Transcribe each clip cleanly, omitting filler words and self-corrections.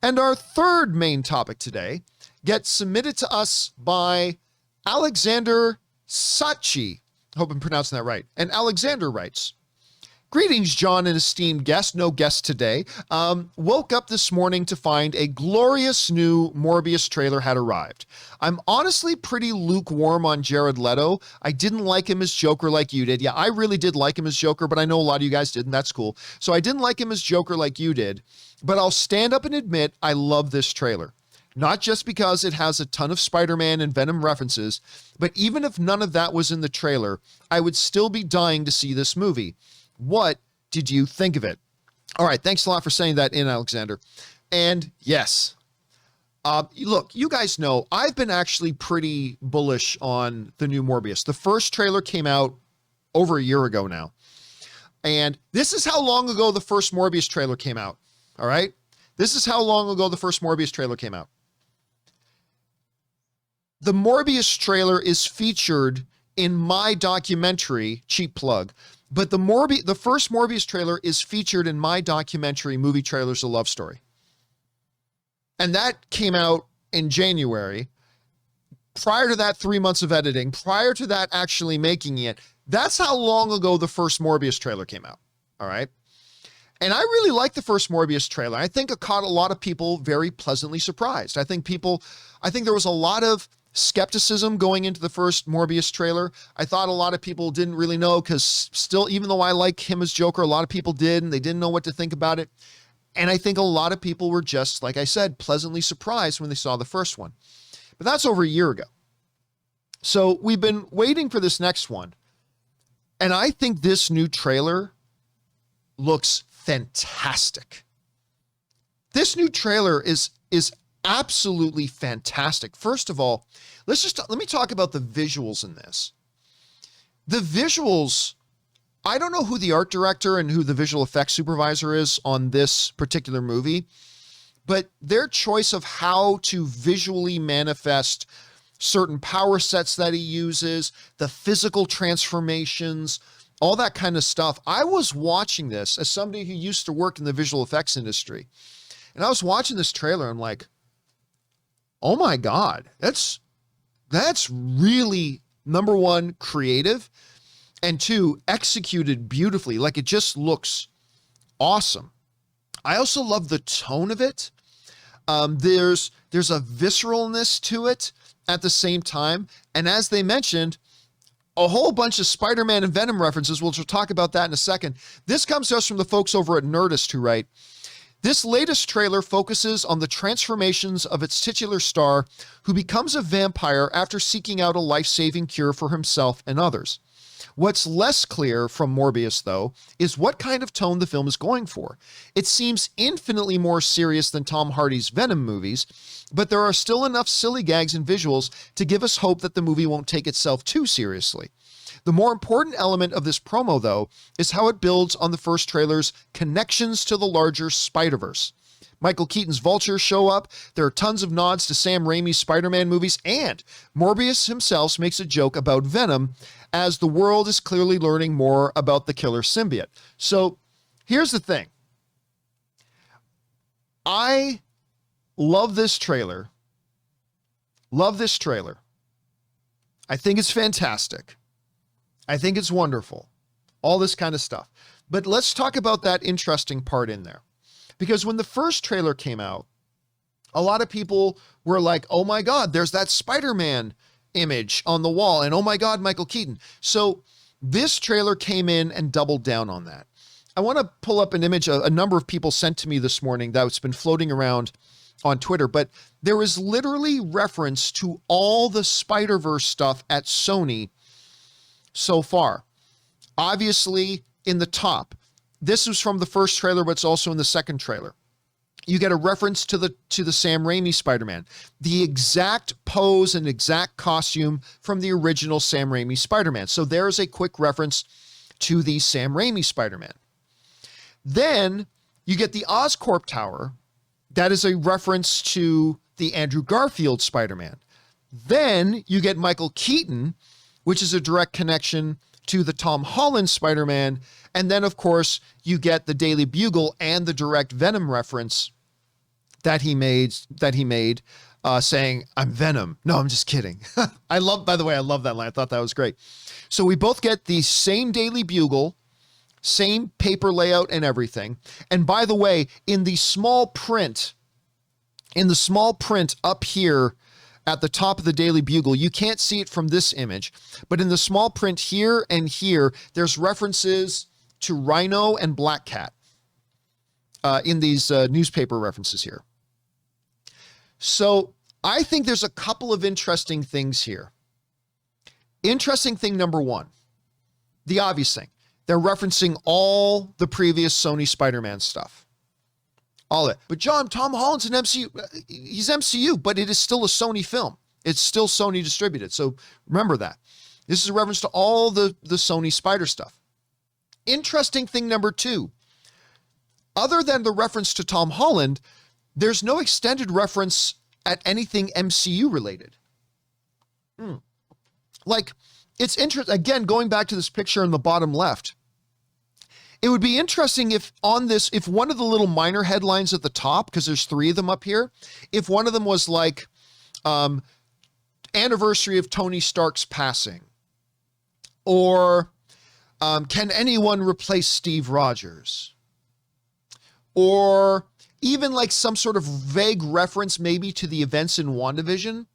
And our third main topic today gets submitted to us by Alexander Satchi. I hope I'm pronouncing that right. And Alexander writes, "Greetings, John and esteemed guest. No guest today. Woke up this morning to find a glorious new Morbius trailer had arrived. I'm honestly pretty lukewarm on Jared Leto. I didn't like him as Joker like you did. Yeah, I really did like him as Joker, but I know a lot of you guys didn't. That's cool. So I didn't like him as Joker like you did, but I'll stand up and admit I love this trailer. Not just because it has a ton of Spider-Man and Venom references, but even if none of that was in the trailer, I would still be dying to see this movie. What did you think of it?" All right, thanks a lot for saying that in, Alexander. And yes, look, you guys know I've been actually pretty bullish on the new Morbius. The first trailer came out over a year ago now. And this is how long ago the first Morbius trailer came out. All right? This is how long ago the first Morbius trailer came out. The Morbius trailer is featured in my documentary, cheap plug, but the first Morbius trailer is featured in my documentary, Movie Trailers: A Love Story. And that came out in January. Prior to that, 3 months of editing, prior to that actually making it, that's how long ago the first Morbius trailer came out. All right. And I really like the first Morbius trailer. I think it caught a lot of people very pleasantly surprised. I think there was a lot of skepticism going into the first Morbius trailer. I thought a lot of people didn't really know, because still, even though I like him as Joker, a lot of people did, and they didn't know what to think about it. And I think a lot of people were just, like I said, pleasantly surprised when they saw the first one. But that's over a year ago. So we've been waiting for this next one. And I think this new trailer looks fantastic. This new trailer is absolutely fantastic. First of all, let me talk about the visuals in this. The visuals, I don't know who the art director and who the visual effects supervisor is on this particular movie, but their choice of how to visually manifest certain power sets that he uses, the physical transformations, all that kind of stuff. I was watching this as somebody who used to work in the visual effects industry, and I was watching this trailer. I'm like, oh my God, that's really, number one, creative, and two, executed beautifully. Like, it just looks awesome. I also love the tone of it. There's a visceralness to it at the same time. And as they mentioned, a whole bunch of Spider-Man and Venom references. We'll talk about that in a second. This comes to us from the folks over at Nerdist, who write, "This latest trailer focuses on the transformations of its titular star, who becomes a vampire after seeking out a life-saving cure for himself and others. What's less clear from Morbius, though, is what kind of tone the film is going for. It seems infinitely more serious than Tom Hardy's Venom movies, but there are still enough silly gags and visuals to give us hope that the movie won't take itself too seriously. The more important element of this promo, though, is how it builds on the first trailer's connections to the larger Spider-Verse. Michael Keaton's Vultures show up, there are tons of nods to Sam Raimi's Spider-Man movies, and Morbius himself makes a joke about Venom, as the world is clearly learning more about the killer symbiote." So here's the thing. I love this trailer. Love this trailer. I think it's fantastic. I think it's wonderful. All this kind of stuff. But let's talk about that interesting part in there. Because when the first trailer came out, a lot of people were like, oh my God, there's that Spider-Man image on the wall. And oh my God, Michael Keaton. So this trailer came in and doubled down on that. I want to pull up an image a number of people sent to me this morning that's been floating around on Twitter, but there is literally reference to all the Spider-Verse stuff at Sony so far. Obviously, in the top, this was from the first trailer, but it's also in the second trailer. You get a reference to the Sam Raimi Spider-Man, the exact pose and exact costume from the original Sam Raimi Spider-Man. So there's a quick reference to the Sam Raimi Spider-Man. Then you get the Oscorp Tower. That is a reference to the Andrew Garfield Spider-Man. Then you get Michael Keaton, which is a direct connection to the Tom Holland Spider-Man. And then, of course, you get the Daily Bugle and the direct Venom reference that he made saying, "I'm Venom." No, I'm just kidding. By the way, I love that line. I thought that was great. So we both get the same Daily Bugle, same paper layout and everything. And by the way, in the small print up here at the top of the Daily Bugle, you can't see it from this image, but in the small print here and here, there's references to Rhino and Black Cat in these newspaper references here. So I think there's a couple of interesting things here. Interesting thing number one, the obvious thing. They're referencing all the previous Sony Spider-Man stuff. All of it. But John, Tom Holland's an MCU. He's MCU, but it is still a Sony film. It's still Sony distributed. So remember that. This is a reference to all the Sony Spider stuff. Interesting thing number two, other than the reference to Tom Holland, there's no extended reference at anything MCU related. Like, it's interesting, again, going back to this picture in the bottom left, it would be interesting if one of the little minor headlines at the top, because there's 3 of them up here, if one of them was like, anniversary of Tony Stark's passing, or can anyone replace Steve Rogers? Or even like some sort of vague reference maybe to the events in WandaVision,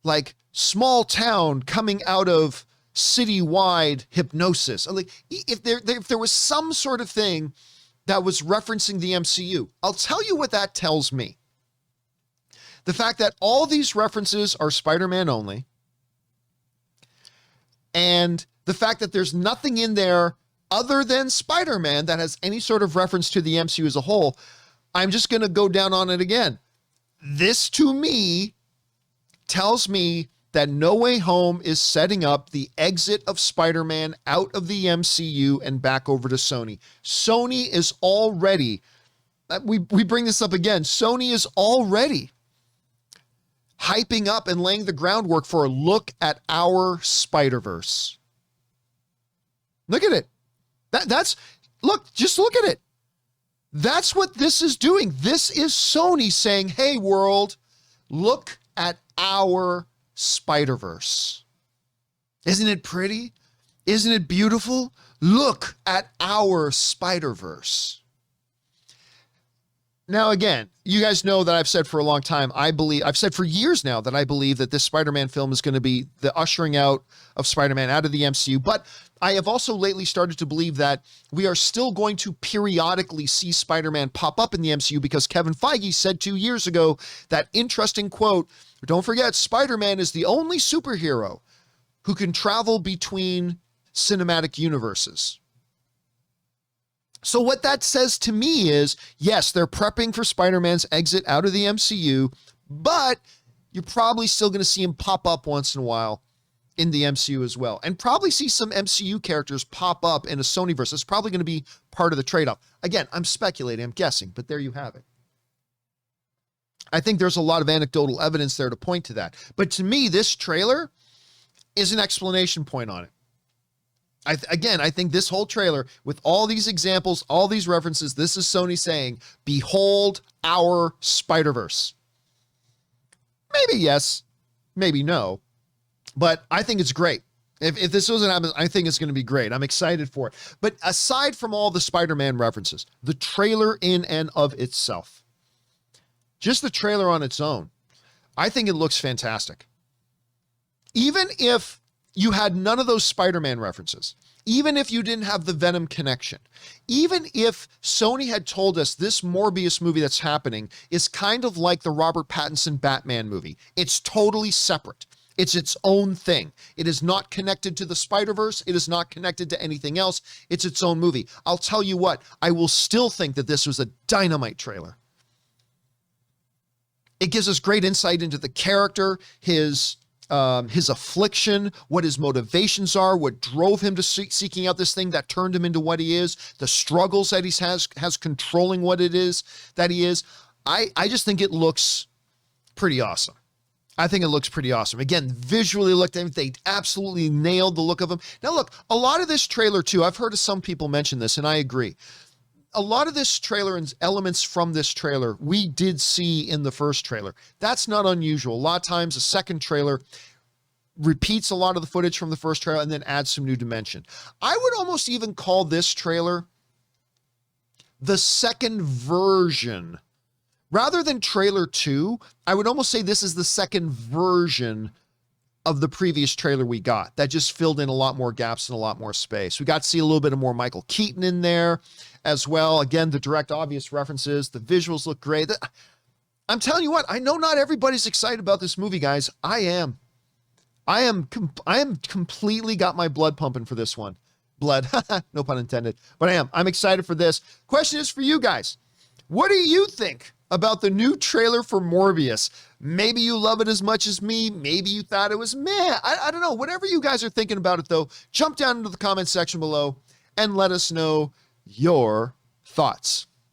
like small town coming out of citywide hypnosis. Like if there was some sort of thing that was referencing the MCU, I'll tell you what that tells me. The fact that all these references are Spider-Man only, and the fact that there's nothing in there other than Spider-Man that has any sort of reference to the MCU as a whole, I'm just going to go down on it again. This, to me, tells me that No Way Home is setting up the exit of Spider-Man out of the MCU and back over to Sony. Sony is already, we bring this up again, Sony is already hyping up and laying the groundwork for a look at our Spider-Verse. Look at it. Just look at it. That's what this is doing. This is Sony saying, hey, world, look at our Spider-Verse. Isn't it pretty? Isn't it beautiful? Look at our Spider-Verse. Now, again, you guys know that I've said for a long time, I've said for years now that I believe that this Spider-Man film is going to be the ushering out of Spider-Man out of the MCU. But I have also lately started to believe that we are still going to periodically see Spider-Man pop up in the MCU because Kevin Feige said 2 years ago that interesting quote, don't forget, Spider-Man is the only superhero who can travel between cinematic universes. So what that says to me is, yes, they're prepping for Spider-Man's exit out of the MCU, but you're probably still going to see him pop up once in a while in the MCU as well, and probably see some MCU characters pop up in a Sonyverse. It's probably going to be part of the trade-off. Again, I'm speculating, I'm guessing, but there you have it. I think there's a lot of anecdotal evidence there to point to that. But to me, this trailer is an explanation point on it. I think this whole trailer, with all these examples, all these references, this is Sony saying, behold our Spider-Verse. Maybe yes, maybe no, but I think it's great. If this doesn't happen, I think it's going to be great. I'm excited for it. But aside from all the Spider-Man references, the trailer in and of itself, just the trailer on its own, I think it looks fantastic. Even if you had none of those Spider-Man references, even if you didn't have the Venom connection, even if Sony had told us this Morbius movie that's happening is kind of like the Robert Pattinson Batman movie, it's totally separate. It's its own thing. It is not connected to the Spider-Verse. It is not connected to anything else. It's its own movie. I'll tell you what, I will still think that this was a dynamite trailer. It gives us great insight into the character, his affliction, what his motivations are, what drove him to seeking out this thing that turned him into what he is, the struggles that he has controlling what it is that he is. I just think it looks pretty awesome. I think it looks pretty awesome. Again, visually they absolutely nailed the look of him. Now look, a lot of this trailer too, I've heard some people mention this and I agree. a lot of this trailer and elements from this trailer we did see in the first trailer. That's not unusual. A lot of times a second trailer repeats a lot of the footage from the first trailer and then adds some new dimension. I would almost even call this trailer the second version. Rather than trailer 2, I would almost say this is the second version of the previous trailer we got. That just filled in a lot more gaps and a lot more space. We got to see a little bit of more Michael Keaton in there as well. Again, the direct obvious references, the visuals look great. I'm telling you what, I know not everybody's excited about this movie, guys. I am completely got my blood pumping for this one. Blood, no pun intended, but I'm excited for this. Question is for you guys. What do you think about the new trailer for Morbius? Maybe you love it as much as me. Maybe you thought it was meh. I don't know. Whatever you guys are thinking about it, though, jump down into the comment section below and let us know your thoughts.